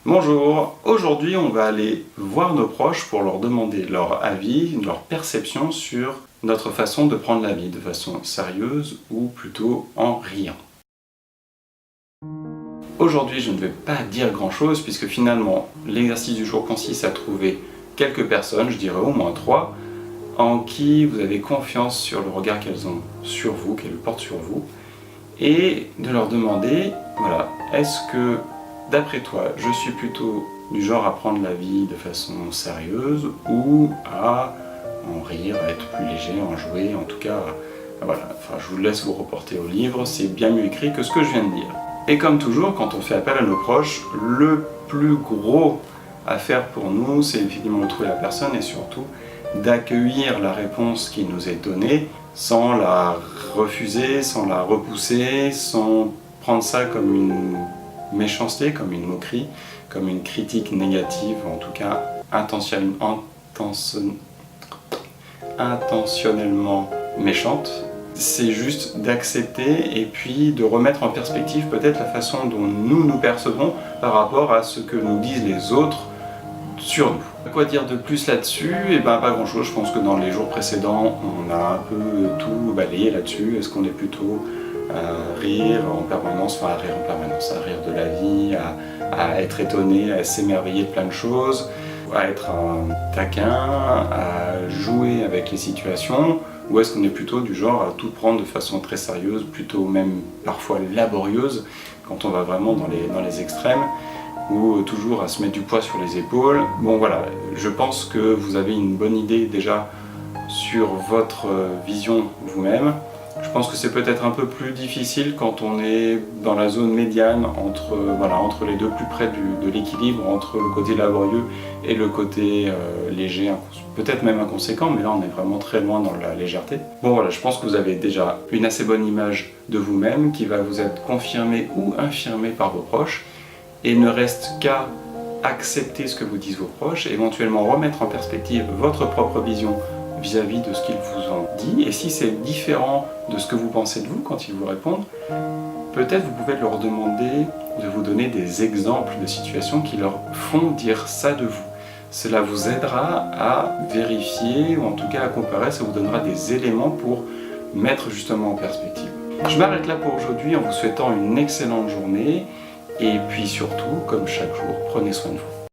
Bonjour, aujourd'hui on va aller voir nos proches pour leur demander leur avis, leur perception sur notre façon de prendre la vie, de façon sérieuse ou plutôt en riant. Aujourd'hui je ne vais pas dire grand chose puisque finalement l'exercice du jour consiste à trouver quelques personnes, je dirais au moins 3, en qui vous avez confiance sur le regard qu'elles ont sur vous, qu'elles portent sur vous, et de leur demander, voilà, est-ce que d'après toi, je suis plutôt du genre à prendre la vie de façon sérieuse ou à en rire, à être plus léger, en jouer, en tout cas, voilà, enfin, je vous laisse vous reporter au livre, c'est bien mieux écrit que ce que je viens de dire. Et comme toujours, quand on fait appel à nos proches, le plus gros à faire pour nous, c'est effectivement de trouver la personne et surtout d'accueillir la réponse qui nous est donnée sans la refuser, sans la repousser, sans prendre ça comme une méchanceté, comme une moquerie, comme une critique négative, en tout cas intentionnellement méchante. C'est juste d'accepter et puis de remettre en perspective peut-être la façon dont nous nous percevons par rapport à ce que nous disent les autres sur nous. Quoi dire de plus là-dessus? Eh ben pas grand-chose, je pense que dans les jours précédents, on a un peu tout balayé là-dessus. Est-ce qu'on est plutôt à rire en permanence, enfin à rire en permanence, à rire de la vie, à être étonné, à s'émerveiller de plein de choses, à être un taquin, à jouer avec les situations, ou est-ce qu'on est plutôt du genre à tout prendre de façon très sérieuse, plutôt même parfois laborieuse, quand on va vraiment dans les extrêmes, ou toujours à se mettre du poids sur les épaules. Bon voilà, je pense que vous avez une bonne idée déjà sur votre vision vous-même. Je pense que c'est peut-être un peu plus difficile quand on est dans la zone médiane entre, entre les deux, plus près de l'équilibre, entre le côté laborieux et le côté léger, peut-être même inconséquent, mais là on est vraiment très loin dans la légèreté. Bon voilà, je pense que vous avez déjà une assez bonne image de vous-même qui va vous être confirmée ou infirmée par vos proches, et il ne reste qu'à accepter ce que vous disent vos proches, éventuellement remettre en perspective votre propre vision vis-à-vis de ce qu'ils vous ont dit, et si c'est différent de ce que vous pensez de vous quand ils vous répondent, peut-être vous pouvez leur demander de vous donner des exemples de situations qui leur font dire ça de vous. Cela vous aidera à vérifier, ou en tout cas à comparer, ça vous donnera des éléments pour mettre justement en perspective. Je m'arrête là pour aujourd'hui en vous souhaitant une excellente journée, et puis surtout, comme chaque jour, prenez soin de vous.